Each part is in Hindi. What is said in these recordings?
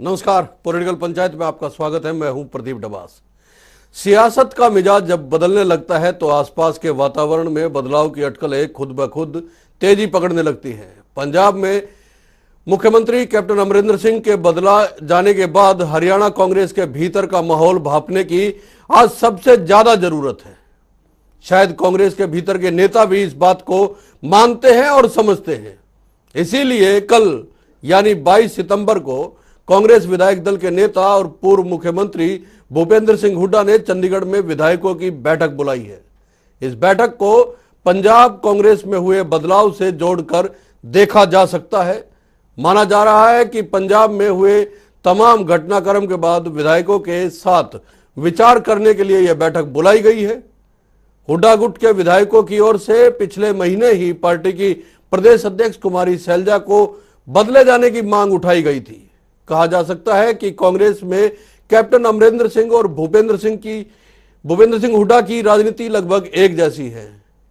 नमस्कार, पॉलिटिकल पंचायत में आपका स्वागत है। मैं हूं प्रदीप डबास। सियासत का मिजाज जब बदलने लगता है तो आसपास के वातावरण में बदलाव की अटकलें खुद ब खुद तेजी पकड़ने लगती हैं। पंजाब में मुख्यमंत्री कैप्टन अमरिंदर सिंह के बदला जाने के बाद हरियाणा कांग्रेस के भीतर का माहौल भांपने की आज सबसे ज्यादा जरूरत है। शायद कांग्रेस के भीतर के नेता भी इस बात को मानते हैं और समझते हैं। इसीलिए कल यानी 22 सितंबर को कांग्रेस विधायक दल के नेता और पूर्व मुख्यमंत्री भूपेंद्र सिंह हुड्डा ने चंडीगढ़ में विधायकों की बैठक बुलाई है। इस बैठक को पंजाब कांग्रेस में हुए बदलाव से जोड़कर देखा जा सकता है। माना जा रहा है कि पंजाब में हुए तमाम घटनाक्रम के बाद विधायकों के साथ विचार करने के लिए यह बैठक बुलाई गई है। हुड्डा गुट के विधायकों की ओर से पिछले महीने ही पार्टी की प्रदेश अध्यक्ष कुमारी शैलजा को बदले जाने की मांग उठाई गई थी। कहा जा सकता है कि कांग्रेस में कैप्टन अमरिंदर सिंह और भूपेंद्र सिंह हुड्डा की राजनीति लगभग एक जैसी है।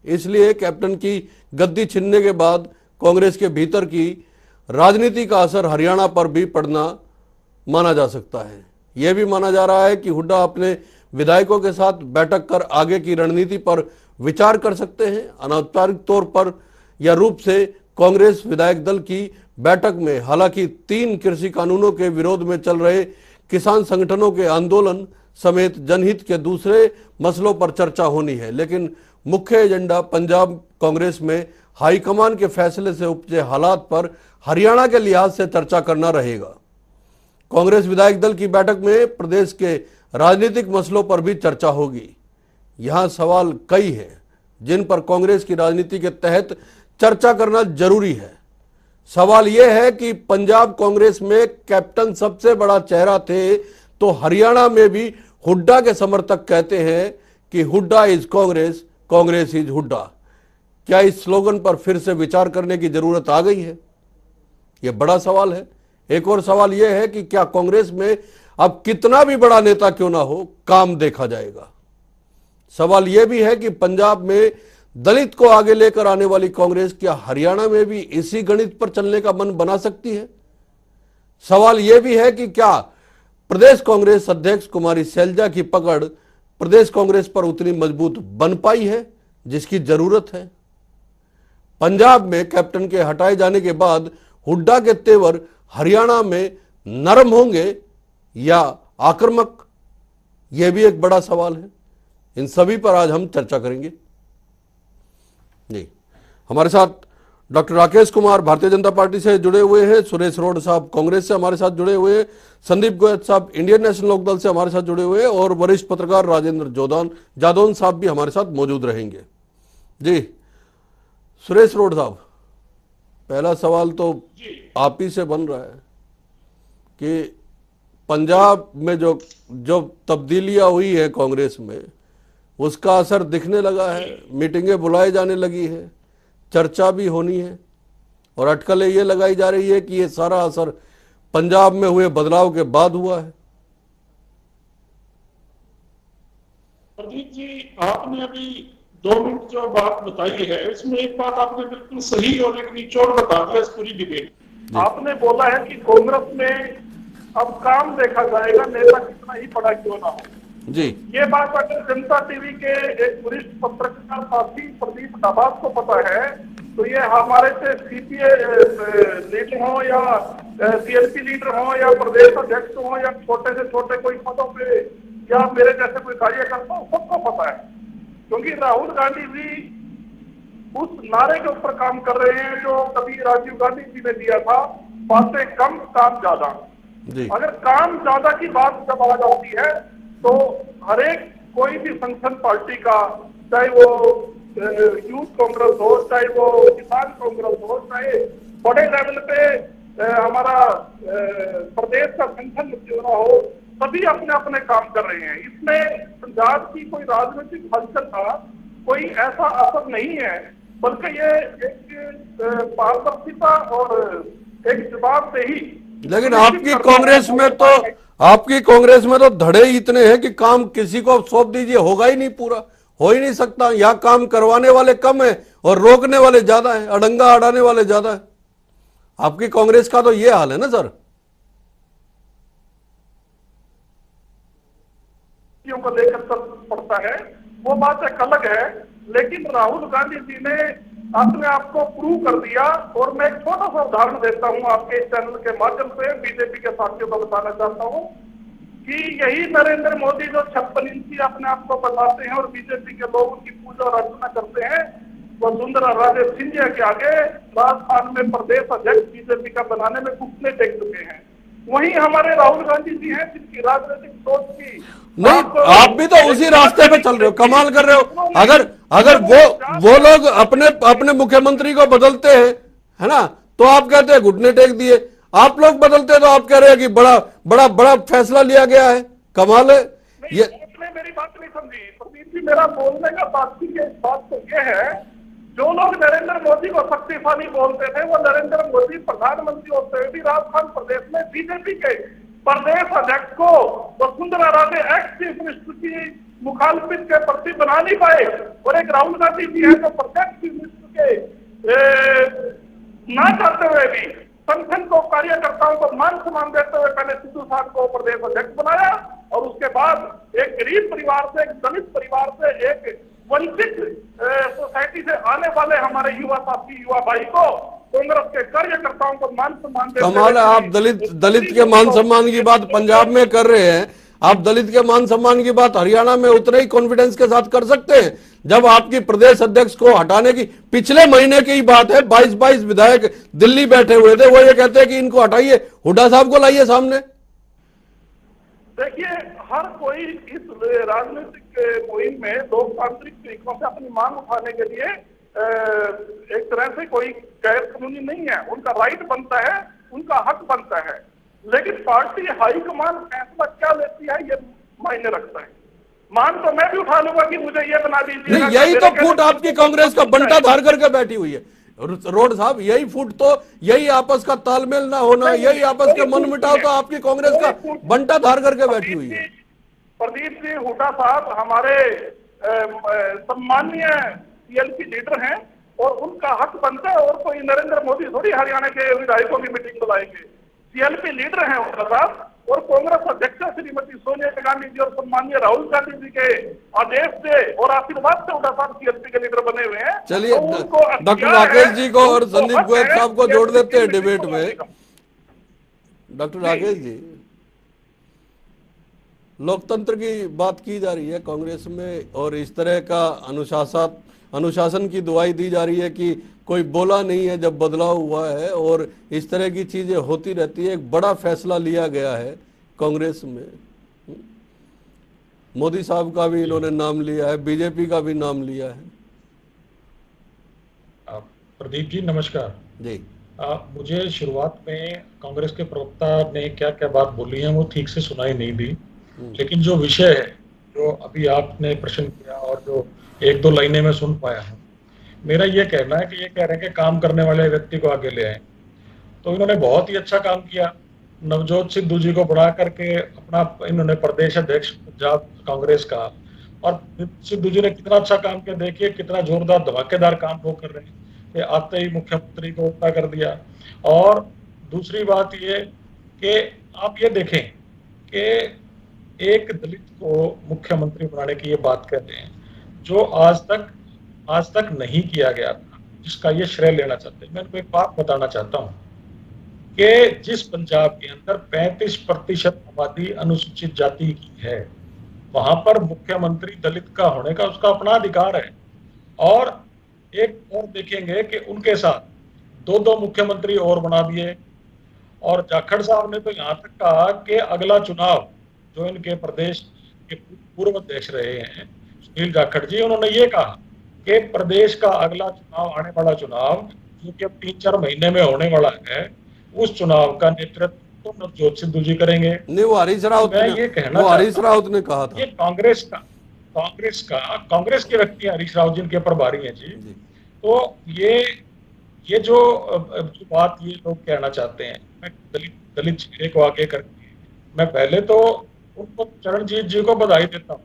इसलिए कैप्टन की गद्दी छीनने के बाद कांग्रेस के भीतर की राजनीति का असर हरियाणा पर भी पड़ना माना जा सकता है। यह भी माना जा रहा है कि हुड्डा अपने विधायकों के साथ बैठक कर आगे की रणनीति पर विचार कर सकते हैं। अनौपचारिक तौर पर या रूप से कांग्रेस विधायक दल की बैठक में हालांकि 3 कृषि कानूनों के विरोध में चल रहे किसान संगठनों के आंदोलन समेत जनहित के दूसरे मसलों पर चर्चा होनी है, लेकिन मुख्य एजेंडा पंजाब कांग्रेस में हाईकमान के फैसले से उपजे हालात पर हरियाणा के लिहाज से चर्चा करना रहेगा। कांग्रेस विधायक दल की बैठक में प्रदेश के राजनीतिक मसलों पर भी चर्चा होगी। यहां सवाल कई हैं जिन पर कांग्रेस की राजनीति के तहत चर्चा करना जरूरी है। सवाल यह है कि पंजाब कांग्रेस में कैप्टन सबसे बड़ा चेहरा थे, तो हरियाणा में भी हुड्डा के समर्थक कहते हैं कि हुड्डा इज कांग्रेस, कांग्रेस इज हुड्डा। क्या इस स्लोगन पर फिर से विचार करने की जरूरत आ गई है? यह बड़ा सवाल है। एक और सवाल यह है कि क्या कांग्रेस में अब कितना भी बड़ा नेता क्यों ना हो, काम देखा जाएगा। सवाल यह भी है कि पंजाब में दलित को आगे लेकर आने वाली कांग्रेस क्या हरियाणा में भी इसी गणित पर चलने का मन बना सकती है। सवाल यह भी है कि क्या प्रदेश कांग्रेस अध्यक्ष कुमारी शैलजा की पकड़ प्रदेश कांग्रेस पर उतनी मजबूत बन पाई है जिसकी जरूरत है। पंजाब में कैप्टन के हटाए जाने के बाद हुड्डा के तेवर हरियाणा में नरम होंगे या आक्रामक, यह भी एक बड़ा सवाल है। इन सभी पर आज हम चर्चा करेंगे। जी, हमारे साथ डॉक्टर राकेश कुमार भारतीय जनता पार्टी से जुड़े हुए हैं, सुरेश रोड साहब कांग्रेस से हमारे साथ जुड़े हुए हैं, संदीप गोयल साहब इंडियन नेशनल लोकदल से हमारे साथ जुड़े हुए हैं और वरिष्ठ पत्रकार राजेंद्र जादौन साहब भी हमारे साथ मौजूद रहेंगे। जी, सुरेश रोड साहब, पहला सवाल तो आप ही से बन रहा है कि पंजाब में जो तब्दीलियां हुई है कांग्रेस में, उसका असर दिखने लगा है। मीटिंगें बुलाई जाने लगी है, चर्चा भी होनी है और अटकलें ये लगाई जा रही है कि ये सारा असर पंजाब में हुए बदलाव के बाद हुआ है। प्रदीप जी, आपने अभी 2 मिनट जो बात बताई है उसमें एक बात आपने बिल्कुल सही और एक निचोड़ बता दिया इस पूरी डिबेट। आपने बोला है कि कांग्रेस में अब काम देखा जाएगा, नेता कितना ही बड़ा क्यों ना हो। जी, ये बात अगर जनता टीवी के एक वरिष्ठ पत्रकार साथी प्रदीप डबास को पता है तो ये हमारे से सीपीए लीडर हो या सीएलपी लीडर हो या प्रदेश अध्यक्ष हो या छोटे से छोटे कोई पदों पे या मेरे जैसे कोई कार्यकर्ता हो, सबको पता है। क्योंकि राहुल गांधी भी उस नारे के ऊपर काम कर रहे हैं जो कभी राजीव गांधी जी ने दिया था, बातें कम काम ज्यादा। अगर काम ज्यादा की बात जब आ जाती है तो हर एक कोई भी संगठन पार्टी का, चाहे वो यूथ कांग्रेस हो, चाहे वो किसान कांग्रेस हो, चाहे बड़े लेवल पे हमारा प्रदेश का संगठन क्यों ना हो, सभी अपने अपने काम कर रहे हैं। इसमें पंजाब की कोई राजनीतिक हलचल का कोई ऐसा असर नहीं है, बल्कि ये एक पारदर्शिता और एक जवाबदेही। लेकिन आपकी कांग्रेस में तो धड़े इतने हैं कि काम किसी को सौंप दीजिए होगा ही नहीं, पूरा हो ही नहीं सकता। यहाँ काम करवाने वाले कम है और रोकने वाले ज्यादा है, अड़ंगा अड़ाने वाले ज्यादा है। आपकी कांग्रेस का तो ये हाल है ना सर। बात एक अलग है, लेकिन राहुल गांधी जी ने अपने आप को प्रूव कर दिया। और मैं एक छोटा सा उदाहरण देता हूं आपके चैनल के माध्यम से, बीजेपी के साथियों को बताना चाहता हूं कि यही नरेंद्र मोदी जो 56 इंची अपने आप को बताते हैं और बीजेपी के लोग उनकी पूजा और अर्चना करते हैं, वसुंधरा राजे सिंधिया के आगे राजस्थान में प्रदेश अध्यक्ष बीजेपी का बनाने में घुटने टेक चुके हैं। वहीं हमारे राहुल गांधी जी हैं जिनकी राजनीतिक सोच की नहीं, आप भी तो उसी रास्ते पे चल रहे हो, कमाल कर रहे हो। अगर वो लोग अपने अपने मुख्यमंत्री को बदलते हैं, है ना, तो आप कहते हैं घुटने टेक दिए। आप लोग बदलते तो आप कह रहे हैं कि बड़ा बड़ा बड़ा फैसला लिया गया है। कमाल है ये। आपने मेरी बात नहीं समझी प्रदीप जी। मेरा बोलने का तात्पर्य इस बात तो ये है, जो लोग नरेंद्र मोदी को शक्तिशाली बोलते थे, वो नरेंद्र मोदी प्रधानमंत्री होते हुए भी राजस्थान प्रदेश में बीजेपी के प्रदेश अध्यक्ष को Vasundhara Raje ex chief minister की मुखालफित के प्रति बना नहीं पाए। और एक राहुल गांधी जी है जो प्रत्यक्ष चीफ मिनिस्टर के ना चाहते हुए भी संगठन को, कार्यकर्ताओं को मान सम्मान देते हुए पहले सिद्धू साहब को प्रदेश अध्यक्ष बनाया, और उसके बाद एक गरीब परिवार से, एक दलित परिवार से, एक वंचित सोसाइटी से आने वाले हमारे युवा साथी, युवा भाई को, कांग्रेस के कार्यकर्ताओं को मान सम्मान देते हुए। कमाल है, आप दलित के मान सम्मान की बात पंजाब में कर रहे हैं, आप दलित के मान सम्मान की बात हरियाणा में उतने ही कॉन्फिडेंस के साथ कर सकते हैं। जब आपकी प्रदेश अध्यक्ष को हटाने की पिछले महीने की बात है, 22 विधायक दिल्ली बैठे हुए थे, वो ये कहते हैं कि इनको हटाइए, हुड्डा साहब को लाइए सामने। देखिए, हर कोई इस राजनीतिक मुहिम में लोकतांत्रिक तरीकों से अपनी मांग उठाने के लिए एक तरह से कोई गैर कानूनी नहीं है, उनका राइट बनता है, उनका हक बनता है। लेकिन पार्टी हाईकमान फैसला क्या लेती है ये मायने रखता है। मान तो मैं भी उठा लूंगा कि मुझे ये बना दीजिए, नहीं, यही तो फूट आपकी कांग्रेस का बंटा धार करके बैठी हुई है रोड साहब। यही फूट तो, यही आपस का तालमेल ना होना, यही आपस के मन मुटाव तो आपकी कांग्रेस का बंटा धार करके बैठी हुई है। प्रदीप जी, हुड्डा साहब हमारे सम्मानीय सीएलपी लीडर हैं और उनका हक बनता है, और कोई नरेंद्र मोदी थोड़ी हरियाणा के विधायकों की मीटिंग बुलाएंगे। सीएलपी लीडर हैं हुड्डा साहब, और कांग्रेस अध्यक्ष श्रीमती सोनिया गांधी जी और सम्मानीय राहुल गांधी जी के आदेश से और आशीर्वाद से हुड्डा साहब सीएलपी के लीडर बने हुए हैं। चलिए, डॉक्टर राकेश जी को और संदीप गोयल साहब को जोड़ देते हैं डिबेट में। डॉक्टर राकेश जी, लोकतंत्र की बात की जा रही है कांग्रेस में, और इस तरह का अनुशासन की दुआई दी जा रही है कि कोई बोला नहीं है जब बदलाव हुआ है, और इस तरह की चीजें होती रहती है। एक बड़ा फैसला लिया गया है कांग्रेस में, मोदी साहब का भी इन्होंने नाम लिया है, बीजेपी का भी नाम लिया है। प्रदीप जी नमस्कार जी। मुझे शुरुआत में कांग्रेस के प्रवक्ता ने क्या क्या बात बोली है वो ठीक से सुनाई नहीं दी, लेकिन जो विषय है, जो अभी आपने प्रश्न किया और जो एक दो लाइनें में सुन पाया हूँ, मेरा ये कहना है कि ये कह रहे हैं कि काम करने वाले व्यक्ति को आगे ले आए, तो इन्होंने बहुत ही अच्छा काम किया। नवजोत सिद्धू जी को बढ़ा करके अपना इन्होंने प्रदेश अध्यक्ष पंजाब कांग्रेस का, और सिद्धू जी ने कितना अच्छा काम किया, देखिए कितना जोरदार धमाकेदार काम वो कर रहे हैं कि आते ही मुख्यमंत्री को उल्टा कर दिया। और दूसरी बात ये कि आप ये देखें कि एक दलित को मुख्यमंत्री बनाने की ये बात कर रहे हैं जो आज तक नहीं किया गया था, जिसका ये श्रेय लेना चाहते हैं। मैं इनको एक बात बताना चाहता हूँ कि जिस पंजाब के अंदर 35% आबादी अनुसूचित जाति की है, वहां पर मुख्यमंत्री दलित का होने का उसका अपना अधिकार है। और एक और देखेंगे कि उनके साथ दो मुख्यमंत्री और बना दिए, और जाखड़ साहब ने तो यहाँ तक कहा कि अगला चुनाव जो इनके प्रदेश के पूर्व अध्यक्ष रहे हैं सुनील जाखड़ जी, उन्होंने ये कहा कि प्रदेश का अगला चुनाव, आने वाला चुनाव जो कि अब 3-4 महीने में होने वाला है, उस चुनाव का नेतृत्व तो नवजोत सिद्धू जी करेंगे। नहीं, वो हरीश रावत ने कहा था। ये कांग्रेस के व्यक्ति हरीश रावत जी के प्रभारी हैं जी। तो ये जो बात ये लोग कहना चाहते हैं, मैं दलित चेहरे को आगे करके मैं पहले तो उनको चरणजीत जी को बधाई देता हूँ,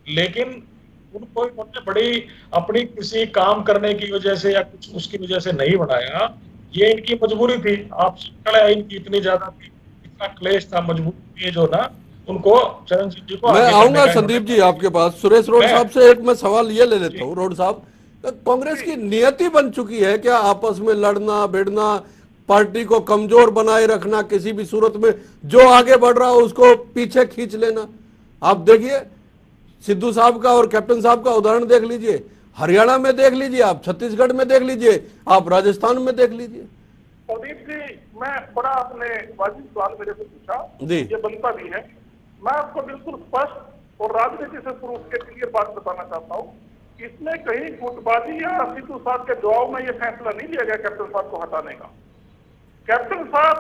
लेकिन उनको इन्होंने बड़ी अपनी किसी काम करने की वजह से या कुछ उसकी वजह से नहीं बनाया, ये इनकी मजबूरी थी। आप इनकी इतनी ज्यादा थी, इतना क्लेश था, मजबूरी थी जो ना, उनको चरणजीत जी को मैं आगे आऊंगा करने का संदीप इन्होंने जी आपके पास। सुरेश रोड मैं- साहब से एक मैं सवाल ये ले लेता हूँ। रोड साहब, कांग्रेस की नियति बन चुकी है क्या आपस में लड़ना भिड़ना, पार्टी को कमजोर बनाए रखना, किसी भी सूरत में जो आगे बढ़ रहा हो उसको पीछे खींच लेना? आप देखिए सिद्धू साहब का और कैप्टन साहब का उदाहरण देख लीजिए, हरियाणा में देख लीजिए, आप छत्तीसगढ़ में देख लीजिए, आप राजस्थान में देख लीजिए। प्रदीप जी, मैं बड़ा आपने वाजिब सवाल मेरे से पूछा, जी। ये बनता भी है। मैं आपको बिल्कुल स्पष्ट और राजनीति से प्रूफ के क्लियर बात बताना चाहता हूँ। इसमें कहीं गुटबाजी या सिद्धू साहब के जवाब में ये फैसला नहीं लिया गया कैप्टन साहब को हटाने का। कैप्टन साहब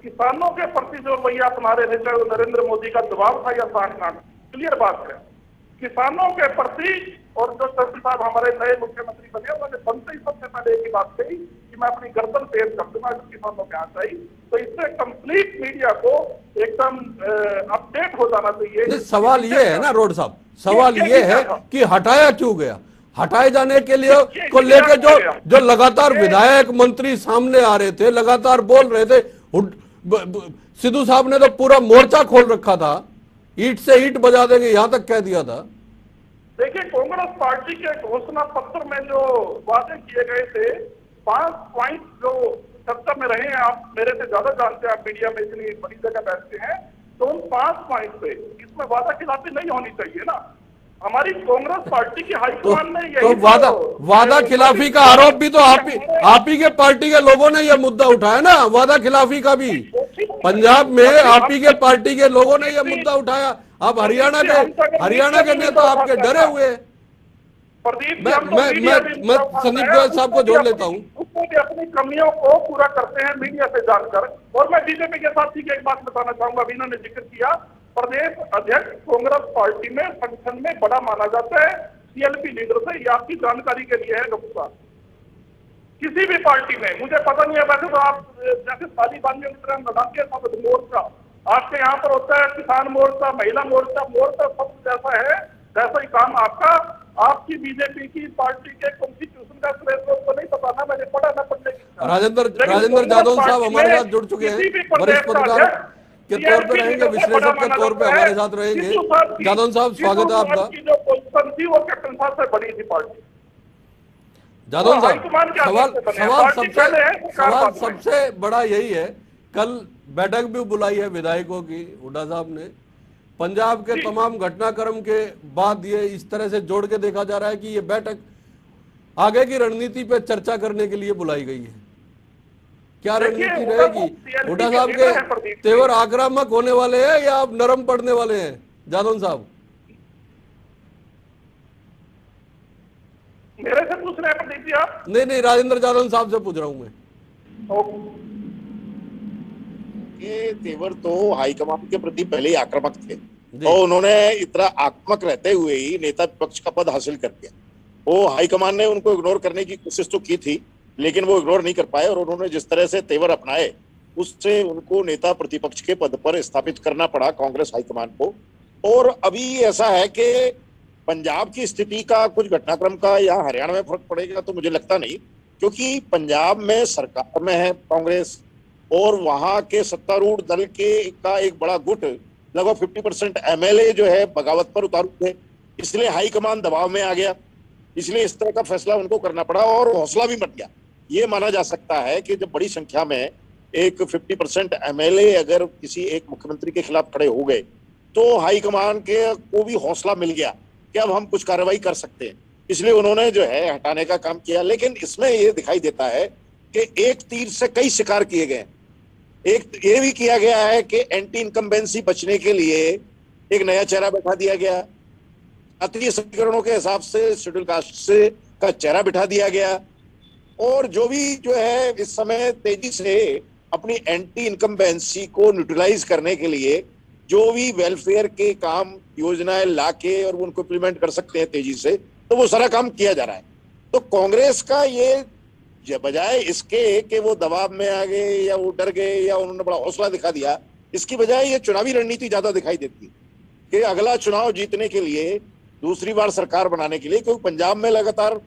किसानों के प्रति जो रवैया अपना रहे थे, चाहे वो नरेंद्र मोदी का दबाव था या साठगांठ, क्लियर बात है। किसानों के प्रति, और जो कैप्टन साहब हमारे नए मुख्यमंत्री बने, उन्होंने बनते ही सबसे पहले एक ही बात कही कि मैं अपनी गर्दन पेश कर दूंगा अगर किसानों के हाथ आई। तो इससे कंप्लीट मीडिया को एकदम अपडेट हो जाना चाहिए। सवाल ये है ना रोड साहब, सवाल ये है कि हटाया क्यों गया? हटाए जाने के लिए को लेकर जो लगातार विधायक मंत्री सामने आ रहे थे, लगातार बोल रहे थे, सिद्धू साहब ने तो पूरा मोर्चा खोल रखा था, ईंट से ईंट बजा देंगे यहां तक कह दिया था। देखिए, कांग्रेस पार्टी के घोषणा पत्र में जो वादे किए गए थे, 5 पॉइंट जो चर्चा में रहे हैं, आप मेरे से ज्यादा जानते हैं, आप मीडिया में इतनी बड़ी जगह बैठते हैं, तो उन 5 पॉइंट पे इसमें वादा खिलाफी नहीं होनी चाहिए ना। हमारी कांग्रेस पार्टी की हाईकमान ने यही वादा खिलाफी का आरोप भी तो आप ही के पार्टी के लोगों ने यह मुद्दा उठाया ना, वादा खिलाफी का भी। पंजाब में आप ही के पार्टी के लोगों ने यह मुद्दा उठाया। अब हरियाणा के नेता आपके डरे हुए हैं। मैं संदीप गोयल साहब को जोड़ लेता हूँ। उसमें भी अपनी कमियों को पूरा करते हैं मीडिया से जानकर। और मैं बीजेपी के साथी की एक बात बताना चाहूंगा, अभी इन्होंने जिक्र किया, प्रदेश अध्यक्ष कांग्रेस पार्टी में संगठन में बड़ा माना जाता है, सीएलपी लीडर से। ये आपकी जानकारी के लिए है डॉक्टर साहब। किसी भी पार्टी में, मुझे पता नहीं है, वैसे तो आप जैसे तालिबानियों की तरह लगाते हैं मोर्चा, आपके यहाँ पर होता है किसान मोर्चा, महिला मोर्चा, मोर्चा सब जैसा है, वैसा ही काम आपका। आपकी बीजेपी की पार्टी के कॉन्स्टिट्यूशन का तो नहीं पता ना, मैंने पढ़ा ना पढ़ने की। राजेंद्र जादव साहब हमारे साथ जुड़ चुके हैं, वरिष्ठ पत्रकार के तौर पे रहेंगे, विश्लेषक के तौर पे हमारे साथ रहेंगे। जादव साहब, स्वागत है आपका। जो पोजीशन थी वो कैप्टन साहब से बड़ी थी पार्टी। जादव साहब, सवाल सबसे बड़ा यही है, कल बैठक भी बुलाई है विधायकों की, हुड्डा साहब ने। पंजाब के तमाम घटनाक्रम के बाद ये इस तरह से जोड़ के देखा जा रहा है कि ये बैठक आगे की रणनीति पे चर्चा करने के लिए बुलाई गई है। क्या रणनीति रहेगी? हुड्डा साहब के तेवर आक्रामक होने वाले हैं या आप नरम पड़ने वाले हैं जादव साहब? मेरे से पूछ रहे हैं प्रदीप जी आप? नहीं, राजेंद्र जादव साहब से पूछ रहा हूं मैं। ये तेवर तो हाईकमान के प्रति पहले ही आक्रामक थे, और उन्होंने इतना आक्रामक रहते हुए ही नेता विपक्ष का पद हासिल कर दिया। वो हाईकमान ने उनको इग्नोर करने की कोशिश तो की थी, लेकिन वो इग्नोर नहीं कर पाए, और उन्होंने जिस तरह से तेवर अपनाए उससे उनको नेता प्रतिपक्ष के पद पर स्थापित करना पड़ा कांग्रेस हाईकमान को। और अभी ऐसा है कि पंजाब की स्थिति का कुछ घटनाक्रम का या हरियाणा में फर्क पड़ेगा तो मुझे लगता नहीं, क्योंकि पंजाब में सरकार में है कांग्रेस, और वहां के सत्तारूढ़ दल के का एक बड़ा गुट, लगभग 50% एमएलए जो है बगावत पर उतारू थे, इसलिए हाईकमान दबाव में आ गया, इसलिए इस तरह का फैसला उनको करना पड़ा, और हौसला भी मच गया। ये माना जा सकता है कि जब बड़ी संख्या में एक 50% एमएलए अगर किसी एक मुख्यमंत्री के खिलाफ खड़े हो गए, तो हाईकमान के को भी हौसला मिल गया कि अब हम कुछ कार्रवाई कर सकते हैं, इसलिए उन्होंने जो है हटाने का काम किया। लेकिन इसमें ये दिखाई देता है कि एक तीर से कई शिकार किए गए। एक ये भी किया गया है कि एंटी इनकम्बेंसी बचने के लिए एक नया चेहरा बैठा दिया गया, जातीय समीकरणों के हिसाब से शेड्यूल कास्ट से का चेहरा बिठा दिया गया, और जो भी जो है इस समय तेजी से अपनी एंटी इनकम्बेंसी को न्यूट्रलाइज करने के लिए जो भी वेलफेयर के काम योजनाएं लाके और उनको इम्प्लीमेंट कर सकते हैं तेजी से, तो वो सारा काम किया जा रहा है। तो कांग्रेस का ये बजाय इसके कि वो दबाव में आ गए या वो डर गए या उन्होंने बड़ा हौसला दिखा दिया, इसकी बजाय ये चुनावी रणनीति ज्यादा दिखाई देती है कि अगला चुनाव जीतने के लिए, दूसरी बार सरकार बनाने के लिए, क्योंकि पंजाब में लगातार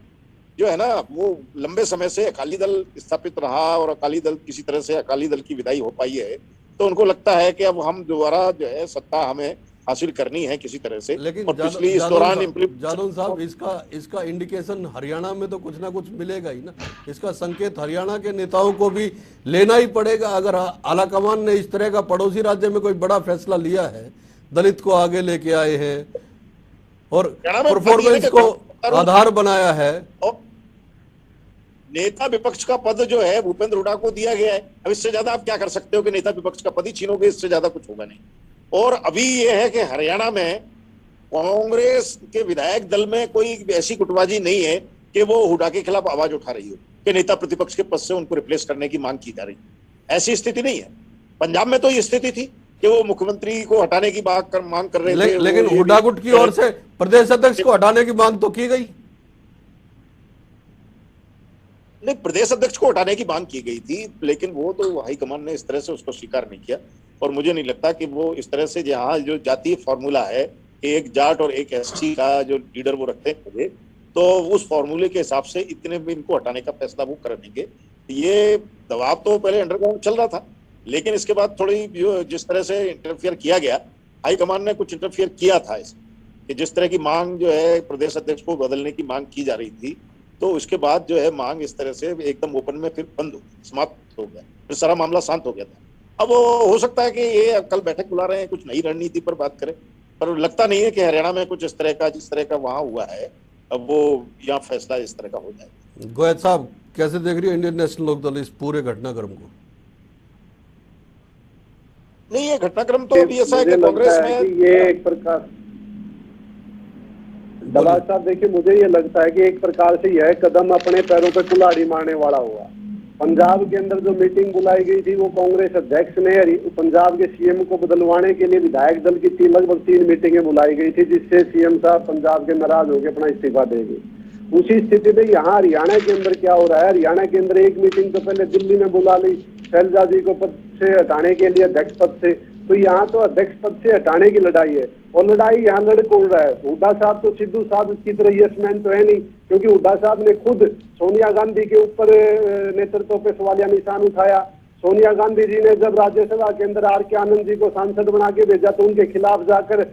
जो है ना वो लंबे समय से अकाली दल स्थापित रहा और अकाली दल किसी तरह से अकाली दल की विदाई हो पाई है, तो उनको लगता है कि अब हम दोबारा जो है सत्ता हमें हासिल करनी है किसी तरह से। लेकिन और पिछली इस दौरान जादव साहब, इसका इंडिकेशन हरियाणा में तो कुछ ना कुछ मिलेगा ही ना। इसका संकेत हरियाणा के नेताओं को भी लेना ही पड़ेगा। अगर आलाकमान ने इस तरह का पड़ोसी राज्य में कोई बड़ा फैसला लिया है, दलित को आगे लेके आए हैं और परफॉर्मेंस को आधार बनाया है। और नेता विपक्ष का पद जो है भूपेंद्र हुड्डा को दिया गया है। अब इससे ज्यादा आप क्या कर सकते हो कि नेता विपक्ष का पद ही छीनोगे, इससे ज्यादा कुछ होगा नहीं। और अभी यह है कि हरियाणा में कांग्रेस के विधायक दल में कोई ऐसी गुटबाजी नहीं है कि वो हुड्डा के खिलाफ आवाज उठा रही हो कि नेता प्रतिपक्ष के पद से उनको रिप्लेस करने की मांग की जा रही है। ऐसी स्थिति नहीं है। पंजाब में तो ये स्थिति थी कि वो मुख्यमंत्री को हटाने की मांग कर रहे थे, लेकिन हुड्डा गुट की ओर से प्रदेश अध्यक्ष को हटाने की मांग तो की गई नहीं, प्रदेश अध्यक्ष को हटाने की मांग की गई थी, लेकिन वो तो हाईकमान ने इस तरह से उसको स्वीकार नहीं किया। और मुझे नहीं लगता कि वो इस तरह से, जहाँ जो जातीय फॉर्मूला है, एक जाट और एक एसटी का जो लीडर वो रखते हैं, तो उस फॉर्मूले के हिसाब से इतने में इनको हटाने का फैसला वो कर देंगे। ये दबाव तो पहले अंडरग्राउंड चल रहा था, लेकिन इसके बाद थोड़ी जो जिस तरह से इंटरफियर किया गया, हाईकमान ने कुछ इंटरफियर किया था इसमें, कि जिस तरह की मांग जो है प्रदेश अध्यक्ष को बदलने की मांग की जा रही थी, तो उसके बाद जो है मांग इस तरह से एकदम ओपन में फिर बंद हो, समाप्त हो गया, फिर सारा मामला शांत हो गया था। अब हो सकता है कि ये कल बैठक बुला रहे हैं, कुछ नई रणनीति पर बात करें, पर लगता नहीं है कि हरियाणा में कुछ इस तरह का, जिस तरह का वहां हुआ है, अब वो यहाँ फैसला इस तरह का हो जाए। गोयत साहब, कैसे देख रही है इंडियन नेशनल लोकदल इस पूरे घटनाक्रम को? नहीं, ये घटनाक्रम तो अभी ऐसा है कि कांग्रेस में ये एक प्रकार, दलाल साहब देखिए, मुझे ये लगता है कि एक प्रकार से यह कदम अपने पैरों पे कुल्हाड़ी मारने वाला हुआ। पंजाब के अंदर जो मीटिंग बुलाई गई थी, वो कांग्रेस अध्यक्ष ने पंजाब के सीएम को बदलवाने के लिए विधायक दल की लगभग 3 मीटिंगें बुलाई गई थी, जिससे सीएम साहब पंजाब के नाराज होकर अपना इस्तीफा देंगे। उसी स्थिति में यहाँ हरियाणा के अंदर क्या हो रहा है, हरियाणा के अंदर एक मीटिंग तो पहले दिल्ली में बुला ली शैलजा जी को पद से हटाने के लिए, अध्यक्ष पद से। तो यहाँ तो अध्यक्ष पद से हटाने की लड़ाई है, और लड़ाई यहाँ लड़ कौन रहा है? हुड्डा साहब तो सिद्धू साहब की तरह यस-मैन तो है नहीं, क्योंकि हुड्डा साहब ने खुद सोनिया गांधी के ऊपर नेतृत्व पे सवालिया निशान उठाया। सोनिया गांधी जी ने जब राज्यसभा के अंदर आर के आनंद जी को सांसद बना के भेजा, तो उनके खिलाफ जाकर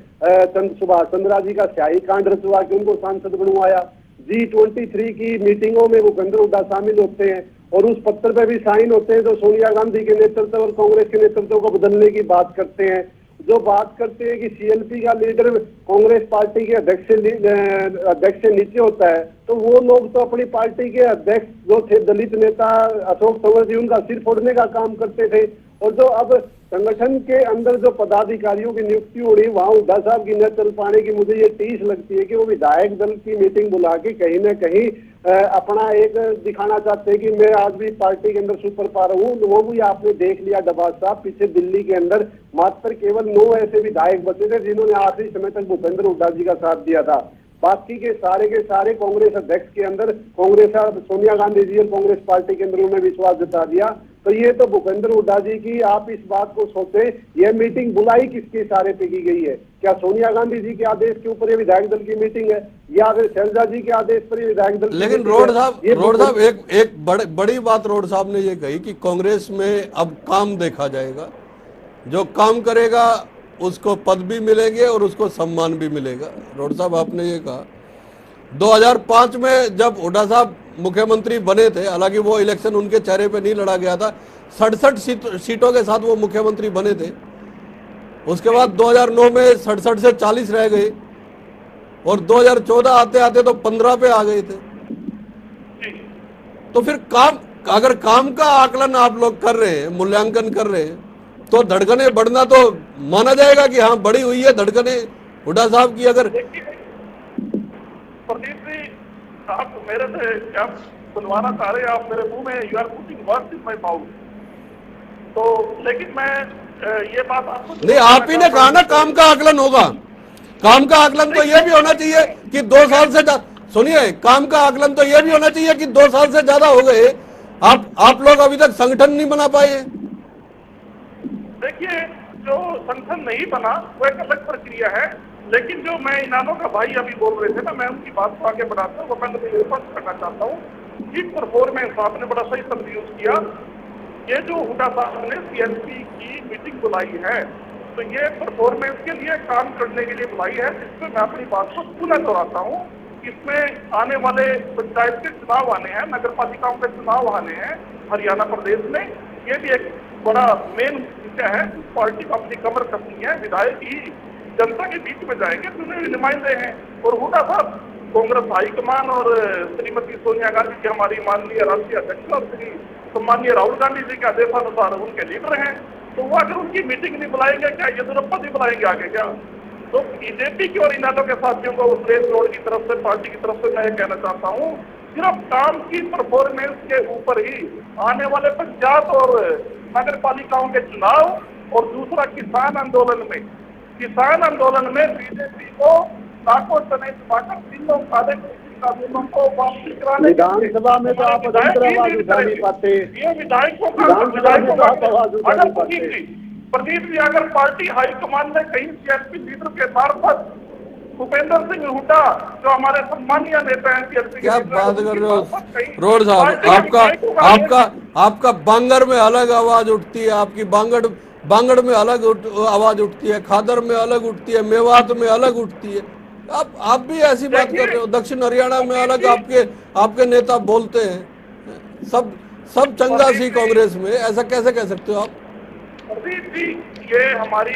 सुभाष चंद्रा जी का स्याही कांड रचवा के उनको सांसद बनवाया। G23 की मीटिंगों में भूपेंद्र हुड्डा शामिल होते हैं, और उस पत्र पे भी साइन होते हैं, जो सोनिया गांधी के नेतृत्व और कांग्रेस के नेतृत्व को बदलने की बात करते हैं। जो बात करते हैं कि सीएलपी का लीडर कांग्रेस पार्टी के अध्यक्ष से नीचे होता है, तो वो लोग तो अपनी पार्टी के अध्यक्ष जो थे दलित नेता अशोक तंवर जी, उनका सिर फोड़ने का काम करते थे। और जो अब संगठन के अंदर जो पदाधिकारियों की नियुक्ति हो रही, वहां हुड्डा साहब की न चल पाने की मुझे ये टीस लगती है कि वो विधायक दल की मीटिंग बुला के कहीं न कहीं अपना एक दिखाना चाहते हैं कि मैं आज भी पार्टी के अंदर सुपर पावर हूँ। वो भी आपने देख लिया डबास साहब, पीछे दिल्ली के अंदर मात्र केवल 9 ऐसे विधायक बचे थे जिन्होंने आखिरी समय तक भूपेंद्र हुड्डा जी का साथ दिया था। बाकी के सारे कांग्रेस अध्यक्ष के अंदर कांग्रेस सोनिया गांधी जी और कांग्रेस पार्टी के अंदर उन्होंने विश्वास जता दिया। तो ये तो भूपेंद्र हुड्डा जी की, आप इस बात को सोचे, यह मीटिंग बुलाई किसके इशारे पे की गई है? क्या सोनिया गांधी जी के आदेश के ऊपर ये विधायक दल की मीटिंग है, या फिर शैलजा जी के आदेश पर ये विधायक दल? लेकिन रोड साहब एक बड़ी बात रोड साहब ने ये कही कि कांग्रेस में अब काम देखा जाएगा, जो काम करेगा उसको पद भी मिलेंगे और उसको सम्मान भी मिलेगा। रोड साहब, आपने ये कहा 2005 में जब हुड्डा साहब मुख्यमंत्री बने थे, हालांकि वो इलेक्शन उनके चेहरे पे नहीं लड़ा गया था, 67 सीटों के साथ वो मुख्यमंत्री बने थे। उसके बाद 2009 में 67 से 40 रह गए, और 2014 आते आते तो 15 पे आ गए थे। तो फिर अगर काम का आकलन आप लोग कर रहे हैं, मूल्यांकन कर रहे हैं, तो धड़कने बढ़ना तो माना जाएगा कि हाँ बड़ी हुई है धड़कने हुड्डा साहब की। अगर प्रदीप जी, आप मेरे से क्या सुनवाना चाह रहे हैं? आप मेरे मुंह में you are putting words in my mouth. तो लेकिन मैं ये बात आपको नहीं, आप ही ने कहा ना काम का आकलन होगा। काम का आकलन तो यह भी होना चाहिए कि 2 साल से सुनिए, काम का आकलन तो यह भी होना चाहिए कि 2 साल से ज्यादा हो गए, आप लोग अभी तक संगठन नहीं बना पाए। देखिए, जो संगठन नहीं बना वो एक अलग प्रक्रिया है, लेकिन जो मैं इनानो का भाई अभी बोल रहे थे ना, मैं उनकी बात को आगे बढ़ाता हूँ। वो मैं तो स्पष्ट करना चाहता हूँ कि परफॉर्मेंस आपने बड़ा सही शब्द यूज किया। ये जो हुड्डा साहब ने सीएलपी की मीटिंग बुलाई है तो ये परफॉर्मेंस के लिए, काम करने के लिए बुलाई है, जिसमें मैं अपनी बात को पुनः दोहराता हूँ। इसमें आने वाले पंचायत के चुनाव आने हैं, नगर पालिकाओं के चुनाव आने हैं हरियाणा प्रदेश में। ये भी एक बड़ा मेन विषय है। पार्टी को अपनी कमर कसनी है। विधायक ही जनता के बीच में जाएंगे, चुने हुए नुमाइंदे हैं। और हुडा साहब कांग्रेस हाईकमान और श्रीमती सोनिया गांधी जी हमारी माननीय राष्ट्रीय अध्यक्ष और श्री सम्मानीय राहुल गांधी जी के आदेशानुसार उनके लीडर हैं। तो वो अगर उनकी मीटिंग नहीं बुलाएंगे, क्या येदियुरप्पा जी बुलाएंगे आगे क्या? तो बीजेपी की और इनाडो के साथियों को सुरेश गौड़ की तरफ से, पार्टी की तरफ से मैं ये कहना चाहता हूँ, सिर्फ काम की परफॉर्मेंस के ऊपर ही आने वाले पंचायत और नगर पालिकाओं के चुनाव और दूसरा किसान आंदोलन में बीजेपी को नाकों तने छुपाकर तीनों सारे कानूनों को वापसी कराने, विधानसभा में तो आप अधिकतर आवाज उठा नहीं पाते। ये विधायकों का अगर प्रदीप जी अगर पार्टी हाईकमान ने कहीं सीएलपी लीडर के मार्फत भूपेंद्र सिंह हुड्डा जो हमारे सम्मानीय नेता हैं सीएलपी, क्या बात कर रहे हो रोड साहब? आपका बांगर में अलग आवाज उठती है, आपकी बांगड़ में अलग आवाज उठती है, खादर में अलग उठती है, मेवात में अलग उठती है। आप भी ऐसी बात कर रहे हो। दक्षिण हरियाणा में अलग आपके नेता बोलते हैं। सब चंगा सी कांग्रेस में, ऐसा कैसे कह सकते हो आप? प्रदीप जी, ये हमारी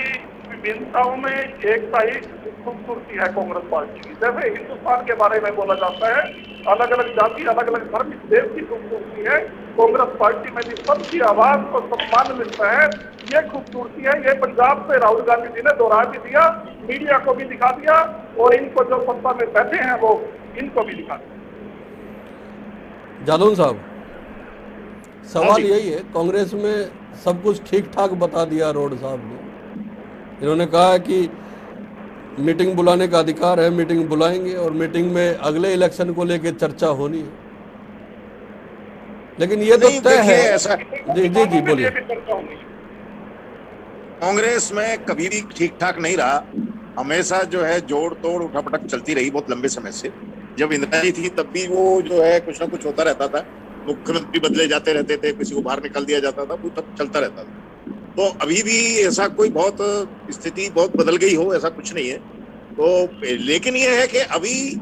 विभिन्नताओं में एकता ही खूबसूरती है कांग्रेस पार्टी की। जैसे हिंदुस्तान के बारे में बोला जाता है, अलग अलग जाति, अलग अलग धर्म इस देश की खूबसूरती है। कांग्रेस पार्टी में भी सबकी आवाज को सम्मान मिलता है, ये खूबसूरती है। ये पंजाब से राहुल गांधी जी ने दोहरा भी दिया, मीडिया को भी दिखा दिया, और इनको जो सत्ता में बैठे हैं वो इनको भी दिखा दिया। जादौन साहब, सवाल यही है, कांग्रेस में सब कुछ ठीक ठाक बता दिया रोड साहब ने। इन्होंने कहा है कि मीटिंग बुलाने का अधिकार है, मीटिंग बुलाएंगे और मीटिंग में अगले इलेक्शन को लेकर चर्चा होनी है। लेकिन ये तो तय है ऐसा। जी बोलिए। कांग्रेस में कभी भी ठीक ठाक नहीं रहा, हमेशा जो है जोड़ तोड़ उठापटक चलती रही बहुत लंबे समय से। जब इंदिरा जी थी तब भी वो जो है कुछ ना कुछ होता रहता था, मुख्यमंत्री बदले जाते रहते थे, किसी को बाहर निकाल दिया जाता था, वो तब चलता रहता था। तो अभी भी ऐसा कोई बहुत स्थिति बहुत बदल गई हो ऐसा कुछ नहीं है। तो लेकिन ये है कि अभी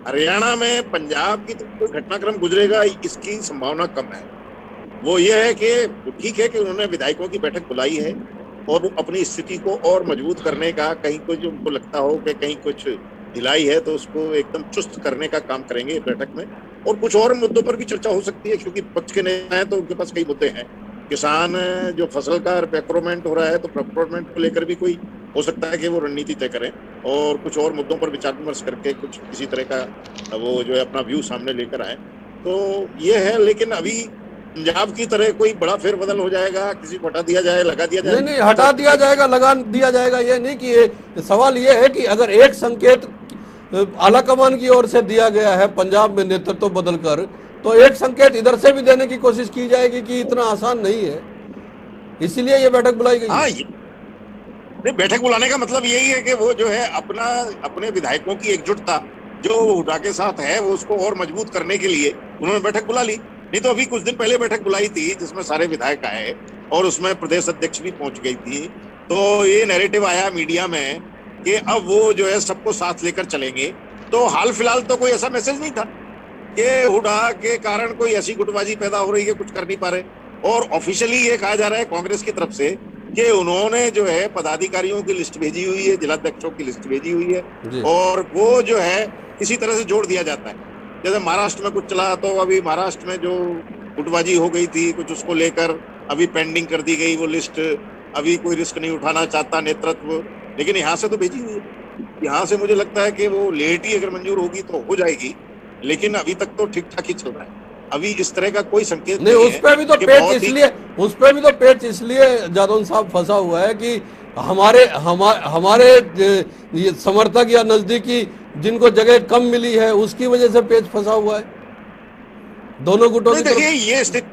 हरियाणा में पंजाब की कोई घटनाक्रम गुजरेगा इसकी संभावना कम है। वो ये है कि ठीक है कि उन्होंने विधायकों की बैठक बुलाई है और वो अपनी स्थिति को और मजबूत करने का, कहीं कुछ उनको लगता हो कि कहीं कुछ ढिलाई है तो उसको एकदम चुस्त करने का काम करेंगे बैठक में। और कुछ और मुद्दों पर भी चर्चा हो सकती है, क्योंकि पक्ष के नेता हैं तो उनके पास कई मुद्दे हैं। किसान जो फसल का प्रोक्योरमेंट हो रहा है तो प्रोक्योरमेंट को लेकर भी कोई हो सकता है कि वो रणनीति तय करें और कुछ और मुद्दों पर विचार विमर्श करके कुछ किसी तरह का वो जो है अपना व्यू सामने लेकर आए। तो ये है, लेकिन अभी पंजाब की तरह कोई बड़ा फेरबदल हो जाएगा, किसी को हटा दिया जाए, लगा दिया जाए, नहीं हटा दिया जाएगा, लगा दिया जाएगा, ये नहीं कि ये सवाल ये है कि अगर एक संकेत आलाकमान की ओर से दिया गया है पंजाब में नेतृत्व बदलकर, तो एक संकेत इधर से भी देने की कोशिश की जाएगी कि इतना आसान नहीं है, इसीलिए ये बैठक बुलाई गई। हाँ, नहीं, बैठक बुलाने का मतलब यही है कि वो जो है अपने विधायकों की एकजुटता जो हुड्डा के साथ है वो उसको और मजबूत करने के लिए उन्होंने बैठक बुला ली। नहीं तो अभी कुछ दिन पहले बैठक बुलाई थी जिसमें सारे विधायक आए और उसमें प्रदेश अध्यक्ष भी पहुंच गई थी। तो ये नैरेटिव आया मीडिया में कि अब वो जो है सबको साथ लेकर चलेंगे। तो हाल फिलहाल तो कोई ऐसा मैसेज नहीं था कि हुड्डा के कारण कोई ऐसी गुटबाजी पैदा हो रही है, कुछ कर नहीं पा रहे। और ऑफिशियली ये कहा जा रहा है कांग्रेस की तरफ से कि उन्होंने जो है पदाधिकारियों की लिस्ट भेजी हुई है, जिलाध्यक्षों की लिस्ट भेजी हुई है और वो जो है किसी तरह से जोड़ दिया जाता है। जैसे महाराष्ट्र में कुछ चला तो अभी महाराष्ट्र में जो गुटबाजी हो गई थी कुछ, उसको लेकर अभी पेंडिंग कर दी गई वो लिस्ट। अभी कोई रिस्क नहीं उठाना चाहता नेतृत्व, लेकिन यहाँ से तो भेजी हुई है। यहाँ से मुझे लगता है कि वो लेट ही अगर मंजूर होगी तो हो जाएगी, लेकिन अभी तक तो ठीक ठाक ही चल रहा है। अभी इस तरह का कोई संकेत नहीं उस पे भी तो पेच इसलिए जादौन साहब फंसा हुआ है कि हमारे ये समर्थक या नजदीकी जिनको जगह कम मिली है उसकी वजह से पेच फंसा हुआ है दोनों गुटों की। देखिए ये स्थिति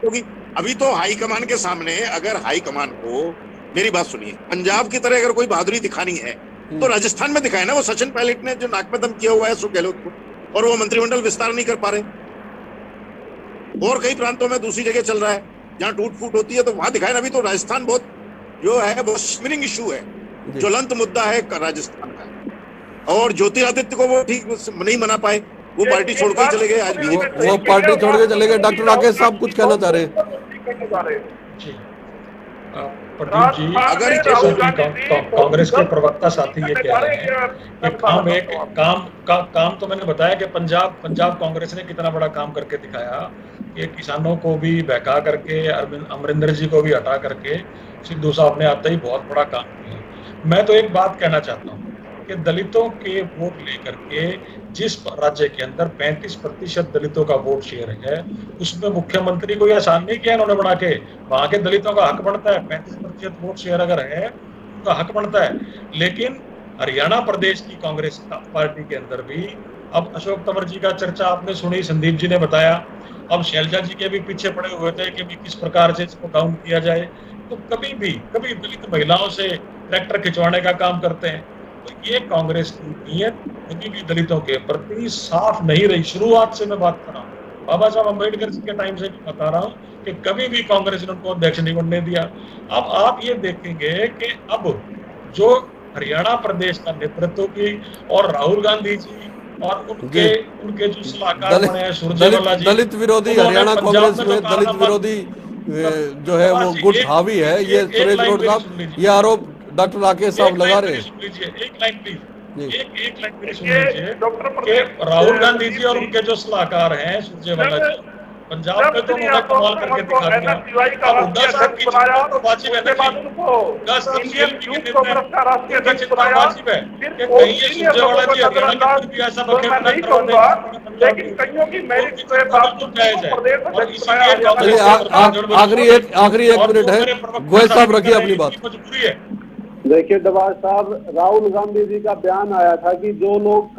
होगी अभी तो हाईकमान के सामने। अगर हाईकमान को, मेरी बात सुनिए, पंजाब की तरह अगर कोई बहादुरी दिखानी है तो राजस्थान में दिखाए ना। वो सचिन पायलट ने जो नाक में दम किया हुआ है अशोक गहलोत को, और वो मंत्रिमंडल विस्तार नहीं कर पा रहे। और कई प्रांतों में दूसरी जगह चल रहा है जहां टूट फूट होती है, तो वहां दिखाए ना। अभी तो राजस्थान बहुत जो है वो स्मिनिंग इशू है, ज्वलंत मुद्दा है राजस्थान का। और ज्योतिरादित्य को वो ठीक नहीं मना पाए, वो पार्टी छोड़ के चले गए। आज वो पार्टी छोड़ के चले गए। डॉक्टर राकेश साहब कुछ कहना चाह रहे हैं? जी प्रदीप जी, अगर जैसा कि कांग्रेस के प्रवक्ता साथी ये कह रहे हैं कि काम तो मैंने बताया कि पंजाब कांग्रेस ने कितना बड़ा काम करके दिखाया कि किसानों को भी बहका करके, अमरिंदर जी को भी हटा करके सिद्धू साहब ने आते ही बहुत बड़ा काम किया। मैं तो एक बात कहना चाहता हूँ कि दलितों के वोट लेकर के जिस राज्य के अंदर 35% दलितों का वोट शेयर है, उसमें मुख्यमंत्री को आसान नहीं किया इन्होंने बना के। वहां के दलितों का हक बनता है, 35% वोट शेयर अगर है उनका हक बनता है। लेकिन हरियाणा प्रदेश की कांग्रेस पार्टी के अंदर भी अब अशोक तंवर जी का चर्चा आपने सुनी, संदीप जी ने बताया, अब शैलजा जी के भी पीछे पड़े हुए थे कि किस प्रकार से इसको डाउन किया जाए। तो कभी दलित महिलाओं से ट्रैक्टर खिंचवाने का काम करते हैं। तो ये कांग्रेस की नीयत कभी भी दलितों के प्रति साफ नहीं रही। शुरुआत से मैं बात कर रहा हूँ, बाबा साहब अम्बेडकर के टाइम से बता रहा हूँ कि कभी भी कांग्रेस ने उनको अध्यक्ष नहीं बनने दिया। अब आप ये देखेंगे कि अब जो हरियाणा प्रदेश का नेतृत्व की और राहुल गांधी जी और उनके जो सलाहकार बने हैं सुरजेवाला जी, दलित विरोधी हरियाणा कांग्रेस में दलित विरोधी जो है वो गुट हावी है, ये सुरेश रोड साहब ये आरोप डॉक्टर राकेश साहब लगा रहे हैं। एक लाइन प्लीज, एक लाइन मेरी सुन लीजिए कि राहुल गांधी जी और उनके जो सलाहकार हैं सुरजेवाला जी, पंजाब में तो उन्होंने कमाल करके दिखा दिया। अब हुड्डा साहब की तो वाजिब है ना कि हुड्डा साहब सीएलपी के नेता हैं, उनकी चिंता वाजिब है कि कहीं ये सुरजेवाला जी हरियाणा की भी ऐसा बखेड़ा नहीं करवा दें, लेकिन कईयों की मेरिट पे बात तो जायज है। और इसीलिए आखिरी एक मिनट है, गोयल साहब रखिए अपनी बात। मजबूरी है। देखिए दबाज साहब, राहुल गांधी जी का बयान आया था कि जो लोग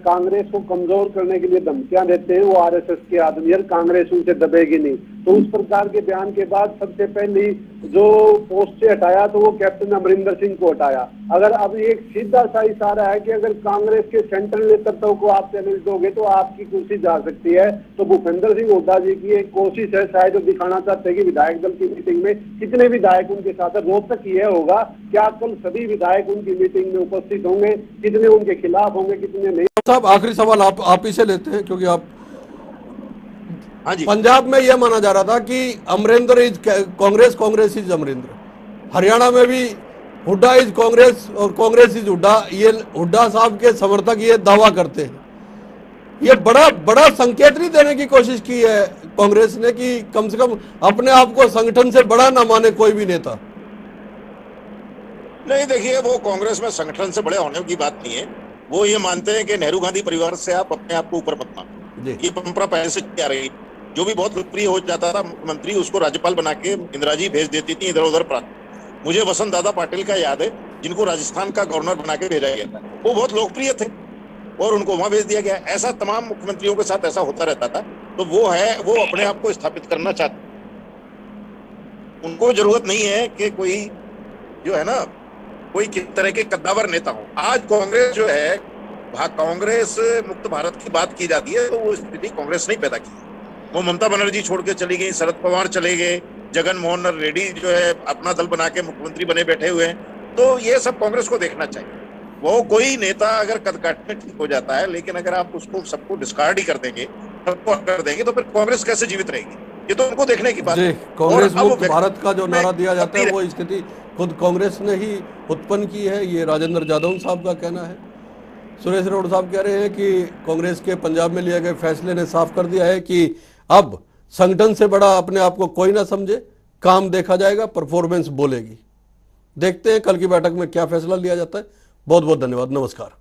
कांग्रेस को कमजोर करने के लिए धमकियां देते हैं वो आरएसएस के आदमी है, कांग्रेस उनसे दबेगी नहीं। तो उस प्रकार के बयान के बाद सबसे पहले जो पोस्ट से हटाया तो वो कैप्टन अमरिंदर सिंह को हटाया। अगर अब एक सीधा सा इशारा है कि अगर कांग्रेस के सेंट्रल नेतृत्व को आप चैलेंज दोगे तो आपकी कुर्सी जा सकती है, तो भूपेंद्र सिंह हुड्डा जी की एक कोशिश है, शायद वो दिखाना चाहते हैं कि विधायक दल की मीटिंग में कितने विधायक उनके साथ है। रोचक ये होगा क्या कल सभी विधायक उनकी मीटिंग में उपस्थित होंगे, कितने उनके खिलाफ होंगे, कितने नहीं। साहब आखिरी सवाल आप ही से लेते हैं, क्योंकि आप हाँ जी। पंजाब में यह माना जा रहा था कि अमरिंदर इज कांग्रेस, कांग्रेस इज अमरिंदर। हरियाणा में भी हुड्डा इज कांग्रेस और कांग्रेस इज हुड्डा। ये हुड्डा साहब के समर्थक ये दावा करते हैं। ये बड़ा संकेत नहीं देने की कोशिश की है कांग्रेस ने कि कम से कम अपने आप को संगठन से बड़ा ना माने कोई भी नेता? नहीं, देखिए वो कांग्रेस में संगठन से बड़े होने की बात नहीं है। वो ये मानते हैं कि नेहरू गांधी परिवार से आप अपने आप को ऊपर मत मानो। ये परंपरा पहले से क्या रही, जो भी बहुत लोकप्रिय हो जाता था मंत्री उसको राज्यपाल बना के इंदिरा जी भेज देती थी इधर उधर प्रांत। मुझे वसंत दादा पाटिल का याद है, जिनको राजस्थान का गवर्नर बना के भेजा गया था। वो बहुत लोकप्रिय थे और उनको वहां भेज दिया गया। ऐसा तमाम मुख्यमंत्रियों के साथ ऐसा होता रहता था। तो वो अपने आप को स्थापित करना चाहते, उनको जरूरत नहीं है कि कोई जो है ना कोई किस तरह के कद्दावर नेता हो। आज कांग्रेस जो है, कांग्रेस मुक्त भारत की बात की जाती है, तो वो स्थिति कांग्रेस नहीं पैदा की। वो ममता बनर्जी छोड़ के चली गई, शरद पवार चले गए, जगन मोहन रेड्डी जो है अपना दल बना के मुख्यमंत्री बने बैठे हुए हैं। तो ये सब कांग्रेस को देखना चाहिए। वो कोई नेता अगर कद काटने ठीक हो जाता है, लेकिन अगर आप उसको सबको डिस्कार्ड ही कर देंगे, सबको कर देंगे, तो फिर कांग्रेस कैसे जीवित रहेगी? ये तो उनको देखने की बात है। कांग्रेस मुक्त भारत का जो नारा दिया जाता है वो स्थिति खुद कांग्रेस ने ही उत्पन्न की है, ये राजेंद्र जादव साहब का कहना है। सुरेश रोड साहब कह रहे हैं कि कांग्रेस के पंजाब में लिए गए फैसले ने साफ कर दिया है कि अब संगठन से बड़ा अपने आप को कोई ना समझे, काम देखा जाएगा, परफॉर्मेंस बोलेगी। देखते हैं कल की बैठक में क्या फैसला लिया जाता है। बहुत बहुत धन्यवाद, नमस्कार।